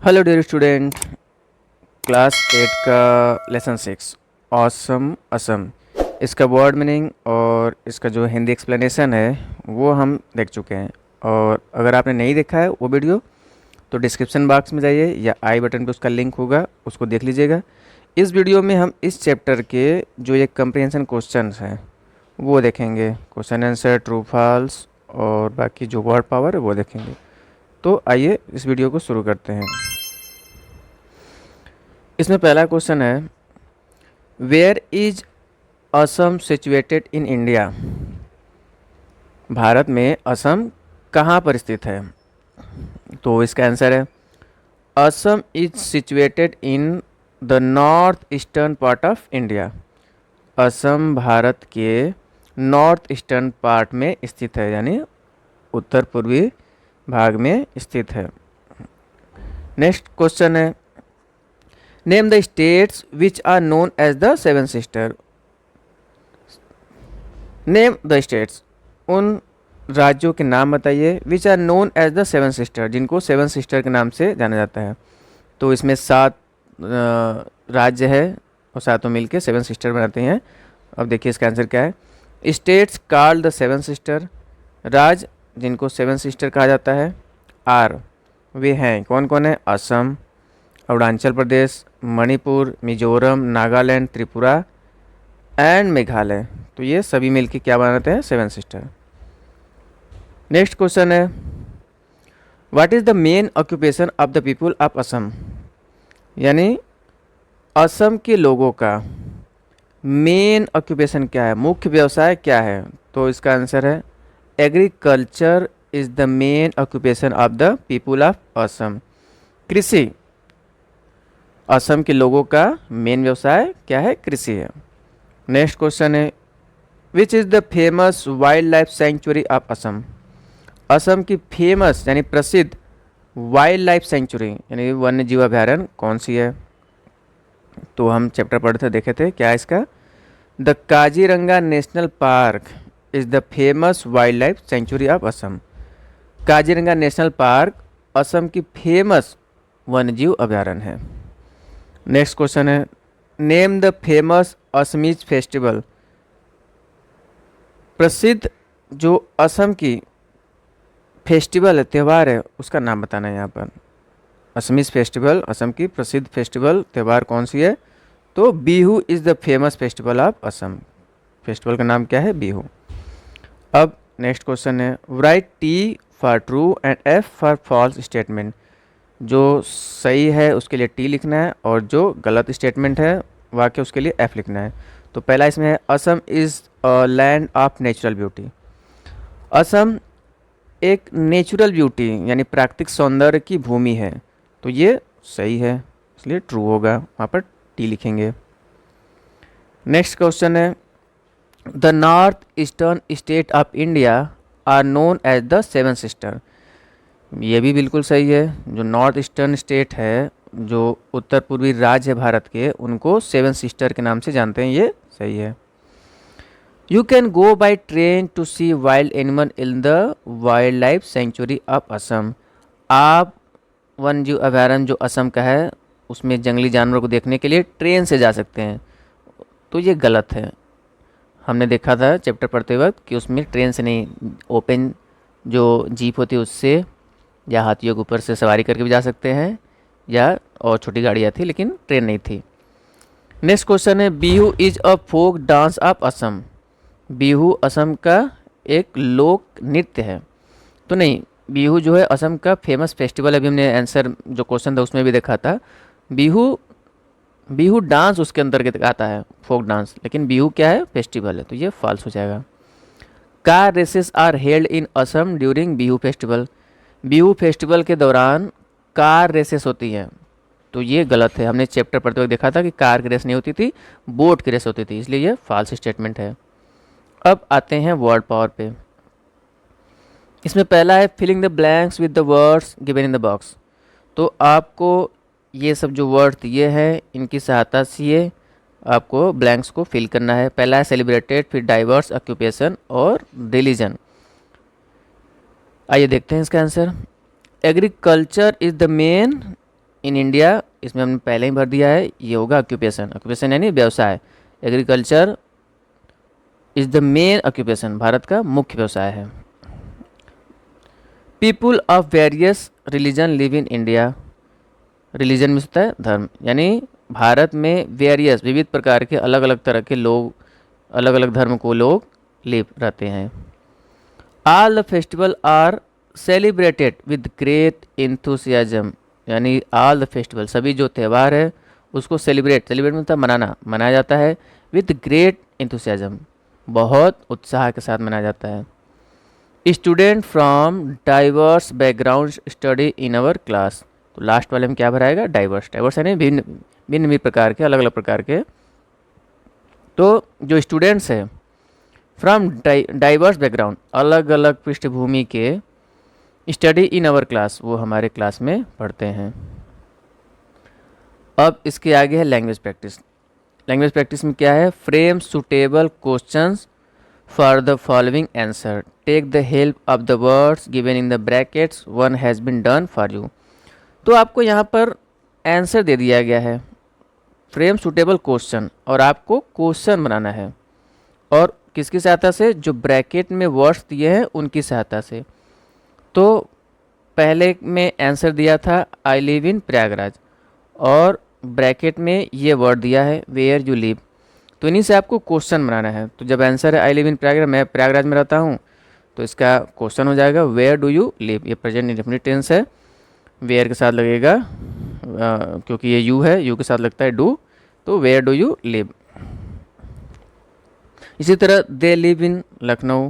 Hello dear student, class 8 का lesson 6 awesome Assam, इसका word meaning और इसका जो हिंदी एक्सप्लेनेशन है वो हम देख चुके हैं। और अगर आपने नहीं देखा है वो वीडियो तो डिस्क्रिप्शन बॉक्स में जाइए या आई बटन पे उसका लिंक होगा, उसको देख लीजिएगा। इस वीडियो में हम इस चैप्टर के जो ये कंप्रीहेंशन क्वेश्चंस हैं वो देखेंगे, क्वेश्चन आंसर, ट्रू फॉल्स और बाकी जो वर्ड पावर है वो देखेंगे। तो आइए इस वीडियो को शुरू करते हैं। इसमें पहला क्वेश्चन है, where is Assam situated in India. भारत में असम कहाँ पर स्थित है? तो इसका आंसर है Assam is situated in the north eastern part of India. Assam Bharat के नॉर्थ ईस्टर्न पार्ट में स्थित है, यानी उत्तर पूर्वी भाग में स्थित है। नेक्स्ट क्वेश्चन है, name the states which are known as the seven sister. Name the states, उन राज्यों के नाम बताइए which are known as the seven sister, जिनको सेवन सिस्टर के नाम से जाना जाता है। तो इसमें 7 राज्य है और सातों मिलके सेवन सिस्टर बनाते हैं। अब देखिए इसका आंसर क्या है। States called the seven sister, राज्य जिनको सेवन सिस्टर कहा जाता है आर, वे हैं कौन कौन है? असम, अरुणाचल प्रदेश, मणिपुर, मिजोरम, नागालैंड, त्रिपुरा एंड मेघालय। तो ये सभी मिलके क्या बनाते हैं? Seven sister. नेक्स्ट क्वेश्चन है, what is the main occupation of the people of Assam. यानी असम के लोगों का मेन ऑक्यूपेशन क्या है, मुख्य व्यवसाय क्या है? तो इसका आंसर है agriculture is the main occupation of the people of Assam. कृषि, असम के लोगों का मेन व्यवसाय क्या है? कृषि है। नेक्स्ट क्वेश्चन है, which is the famous wild life sanctuary of Assam. Assam की फेमस यानी प्रसिद्ध वाइल्ड लाइफ सेंचुरी यानी वन्य जीव अभयारण्य कौन सी है? तो हम चैप्टर पढ़ते देखे थे, क्या है इसका? The Kaziranga national park is the famous wild life sanctuary of Assam. Kaziranga national park Assam की फेमस वन्यजीव अभयारण्य है। नेक्स्ट क्वेश्चन है, name the famous Assamese festival. प्रसिद्ध जो असम की फेस्टिवल है, त्यौहार है, उसका नाम बताना है यहाँ पर। असमीज फेस्टिवल, असम की प्रसिद्ध फेस्टिवल त्यौहार कौन सी है? तो Bihu is the famous festival of Assam. Festival का नाम क्या है? बिहू। अब नेक्स्ट क्वेश्चन है, write T for true and F for false statement. जो सही है उसके लिए टी लिखना है और जो गलत स्टेटमेंट है वाक्य उसके लिए एफ लिखना है। तो पहला इसमें है, Assam is a land of natural beauty. Assam एक नेचुरल ब्यूटी यानी प्राकृतिक सौंदर्य की भूमि है, तो ये सही है, इसलिए ट्रू होगा, वहाँ पर टी लिखेंगे। नेक्स्ट क्वेश्चन है, the north eastern state of India are known as the seven sister. ये भी बिल्कुल सही है। जो नॉर्थ ईस्टर्न स्टेट है, जो उत्तर पूर्वी राज्य है भारत के, उनको सेवन सिस्टर के नाम से जानते हैं, ये सही है। You can go by train to see wild animal in the wildlife sanctuary of Assam. आप वन जीव अभयारण्य जो असम का है उसमें जंगली जानवरों को देखने के लिए ट्रेन से जा सकते हैं, तो ये गलत है। हमने देखा था चैप्टर पढ़ते वक्त कि उसमें ट्रेन से नहीं, ओपन जो जीप होती है उससे या हाथियों के ऊपर से सवारी करके भी जा सकते हैं, या और छोटी गाड़ियाँ थी लेकिन ट्रेन नहीं थी। नेक्स्ट क्वेश्चन है, Bihu is a folk dance of Assam. Bihu Assam का एक लोक नृत्य है, तो नहीं, बिहू जो है असम का फेमस फेस्टिवल। अभी हमने आंसर जो क्वेश्चन था उसमें भी देखा था, बिहू डांस उसके अंतर्गत आता है, फोक डांस, लेकिन बिहू क्या है? फेस्टिवल है, तो ये फॉल्स हो जाएगा। Car races are held in Assam during Bihu festival. Bihu festival के दौरान कार रेसेस होती हैं, तो ये गलत है। हमने चैप्टर पढ़ते हुए देखा था कि कार की रेस नहीं होती थी, बोट की रेस होती थी, इसलिए ये फॉल्स स्टेटमेंट है। अब आते हैं वर्ड पावर पे। इसमें पहला है, filling the blanks with the words given in the box. तो आपको ये सब जो वर्ड दिए हैं इनकी सहायता से आपको ब्लैंक्स को फिल करना है। पहला है सेलिब्रेटेड, फिर डाइवर्स, ऑक्यूपेशन और रिलीजन। आइए देखते हैं इसका answer. Agriculture is the main in India, इसमें हमने पहले ही भर दिया है, ये होगा ऑक्यूपेशन। ऑक्यूपेशन यानी व्यवसाय। Agriculture is the main occupation, Bharat का मुख्य व्यवसाय है। People of various religion live in India. Religion में होता है धर्म, यानी भारत में वेरियस विविध प्रकार के अलग अलग तरह के लोग, अलग अलग धर्म को लोग लिव रहते हैं। All the festival are celebrated with great enthusiasm, यानी ऑल द फेस्टिवल, सभी जो त्यौहार है उसको सेलिब्रेट मतलब मनाना, मनाया जाता है विद ग्रेट इंथुसियाज्म, बहुत उत्साह के साथ मनाया जाता है। Student from diverse background study in our class, तो लास्ट वाले में क्या भराएगा, डाइवर्स। डाइवर्स यानी भिन्न भिन्न भिन्न प्रकार के, अलग अलग प्रकार के। तो जो स्टूडेंट्स हैं फ्रॉम डाइवर्स बैकग्राउंड, अलग अलग पृष्ठभूमि के, स्टडी इन आवर क्लास, वो हमारे क्लास में पढ़ते हैं। अब इसके आगे है लैंग्वेज प्रैक्टिस। लैंग्वेज प्रैक्टिस में क्या है, frame suitable questions for the following answer, take the help of the words given in the brackets, one has been done for you. तो आपको यहाँ पर आंसर दे दिया गया है, फ्रेम सुटेबल क्वेश्चन, और आपको क्वेश्चन बनाना है, और किसकी सहायता से, जो ब्रैकेट में वर्ड्स दिए हैं उनकी सहायता से। तो पहले में आंसर दिया था आई लिव इन प्रयागराज, और ब्रैकेट में ये वर्ड दिया है वेयर यू लिव, तो इन्हीं से आपको क्वेश्चन बनाना है। तो जब आंसर है आई लिव इन प्रयागराज, मैं प्रयागराज में रहता हूँ, तो इसका क्वेश्चन हो जाएगा वेयर डू यू लिव। ये प्रेजेंट इंडेफिनिट टेंस है, वेयर के साथ लगेगा क्योंकि ये यू है, यू के साथ लगता है डू, तो वेयर डू यू लिव। इसी तरह दे लिव इन लखनऊ,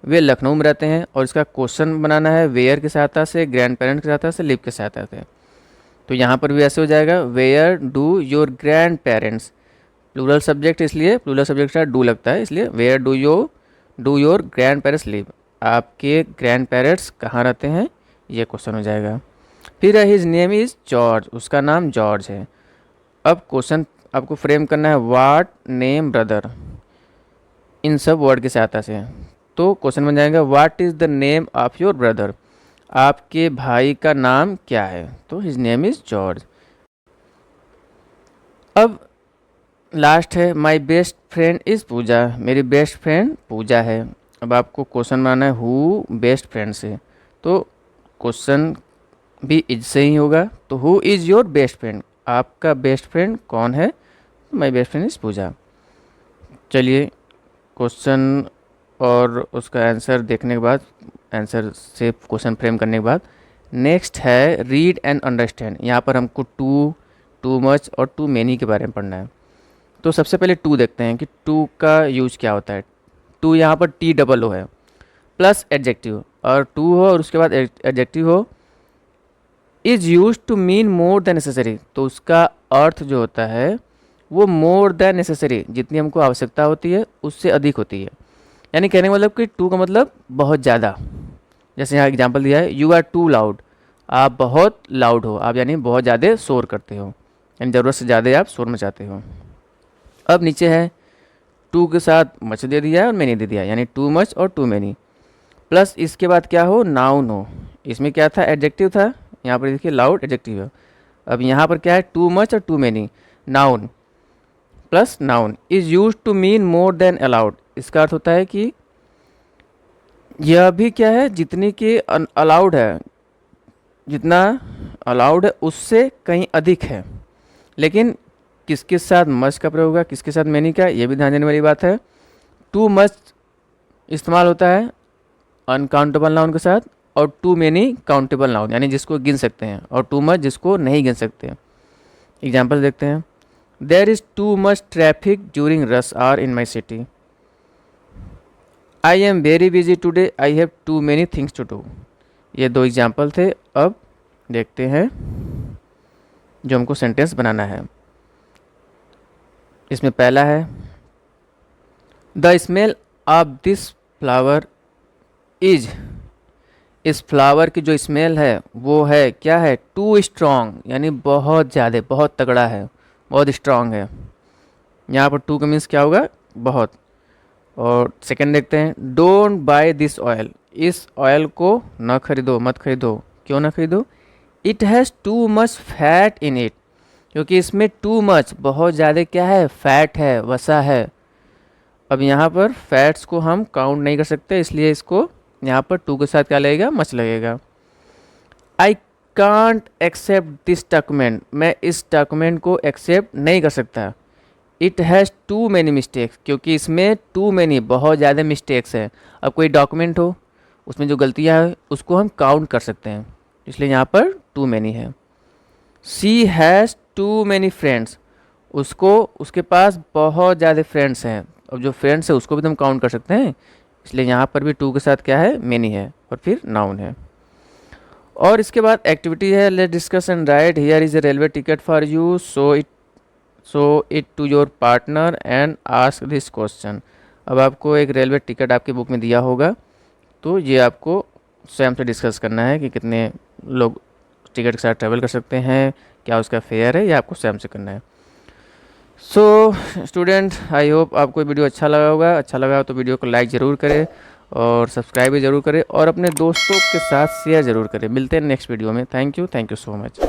वे लखनऊ में रहते हैं, और इसका क्वेश्चन बनाना है वेयर की सहायता से, ग्रैंड पेरेंट्स की सहायता से, लिव की सहायता से। तो यहाँ पर भी ऐसे हो जाएगा where do your grandparents, plural subject, इसलिए प्लूरल सब्जेक्ट का डू लगता है, इसलिए where do your grandparents live, आपके ग्रैंड पेरेंट्स कहाँ रहते हैं, ये क्वेश्चन हो जाएगा। फिर हिज नेम इज़ जॉर्ज, उसका नाम जॉर्ज है। अब क्वेश्चन आपको फ्रेम करना है व्हाट नेम ब्रदर, इन सब वर्ड की सहायता से। तो क्वेश्चन बन जाएगा what is the name of your brother, आपके भाई का नाम क्या है, तो हिज नेम इज़ जॉर्ज। अब लास्ट है माय बेस्ट फ्रेंड इज़ पूजा, मेरी बेस्ट फ्रेंड पूजा है। अब आपको क्वेश्चन बनाना है हु बेस्ट फ्रेंड से, तो क्वेश्चन भी इज से ही होगा, तो who is your best friend, आपका बेस्ट फ्रेंड कौन है, माय बेस्ट फ्रेंड इज़ पूजा। चलिए क्वेश्चन और उसका आंसर देखने के बाद, आंसर से क्वेश्चन फ्रेम करने के बाद, नेक्स्ट है रीड एंड अंडरस्टैंड। यहाँ पर हमको टू मच और टू मैनी के बारे में पढ़ना है। तो सबसे पहले टू देखते हैं कि टू का यूज क्या होता है। टू यहाँ पर TOO है प्लस एडजेक्टिव, और टू हो और उसके बाद एडजेक्टिव हो, is used to mean more than necessary, तो उसका अर्थ जो होता है वो मोर देन नेसेसरी, जितनी हमको आवश्यकता होती है उससे अधिक होती है। यानी कहने का मतलब कि टू का मतलब बहुत ज़्यादा। जैसे यहाँ एग्जांपल दिया है यू आर टू लाउड, आप बहुत लाउड हो, आप यानी बहुत ज़्यादा शोर करते हो, यानी ज़रूरत से ज़्यादा आप शोर मचाते हो। अब नीचे है टू के साथ मच दे दिया है और मैनी दे दिया, यानी टू मच और टू मैनी, प्लस इसके बाद क्या हो, नाउन हो। इसमें क्या था, एडजेक्टिव था, यहाँ पर देखिए लाउड एडजेक्टिव है। अब यहाँ पर क्या है, टू मच और too many, noun plus noun, is used to mean more than allowed, इसका अर्थ होता है कि यह भी क्या है, जितनी की अलाउड है, जितना अलाउड है उससे कहीं अधिक है। लेकिन किसके साथ मच का प्रयोग होगा, किसके साथ मैनी का, ये भी ध्यान देने वाली बात है। टू मच इस्तेमाल होता है अनकाउंटेबल नाउन के साथ, और टू मैनी काउंटेबल नाउन, यानी जिसको गिन सकते हैं, और टू मच जिसको नहीं गिन सकते। एग्जाम्पल देखते हैं, there is too much traffic during rush hour in my city, I am very busy today, I have too many things to do. ये दो एग्जाम्पल थे। अब देखते हैं जो हमको सेंटेंस बनाना है। इसमें पहला है the smell of this flower is, इस फ्लावर की जो स्मेल है वो है क्या है, टू स्ट्रॉन्ग, यानी बहुत ज़्यादा, बहुत तगड़ा है, बहुत स्ट्रॉन्ग है। यहाँ पर टू का मीन्स क्या होगा, बहुत। और सेकंड देखते हैं, डोंट बाय दिस ऑयल, इस ऑयल को न खरीदो, मत खरीदो। क्यों ना खरीदो, it has too much fat in it, क्योंकि इसमें टू मच बहुत ज़्यादा क्या है, फैट है, वसा है। अब यहाँ पर फैट्स को हम काउंट नहीं कर सकते, इसलिए इसको यहाँ पर टू के साथ क्या लगेगा, मच लगेगा। I can't accept this document, मैं इस डॉक्यूमेंट को एक्सेप्ट नहीं कर सकता। It has too many mistakes, क्योंकि इसमें टू मैनी बहुत ज़्यादा मिस्टेक्स हैं। अब कोई डॉक्यूमेंट हो, उसमें जो गलतियाँ हैं उसको हम काउंट कर सकते हैं, इसलिए यहाँ पर टू मैनी है। She has too many friends, उसको उसके पास बहुत ज़्यादा फ्रेंड्स हैं। अब जो फ्रेंड्स है उसको भी तो हम काउंट कर सकते हैं, इसलिए यहाँ पर भी टू के साथ क्या है, मैनी है और फिर नाउन है। और इसके बाद एक्टिविटी है, let discuss and write here is a railway ticket for you, show it to your partner and ask this question. अब आपको एक रेलवे टिकट आपकी बुक में दिया होगा, तो ये आपको स्वयं से डिस्कस करना है कि कितने लोग टिकट के साथ ट्रैवल कर सकते हैं, क्या उसका फेयर है, ये आपको स्वयं से करना है। सो स्टूडेंट, आई होप आपको वीडियो अच्छा लगा होगा। अच्छा लगा तो वीडियो को लाइक ज़रूर करें और सब्सक्राइब भी ज़रूर करें और अपने दोस्तों के साथ शेयर ज़रूर करें। मिलते हैं नेक्स्ट वीडियो में। Thank you so much.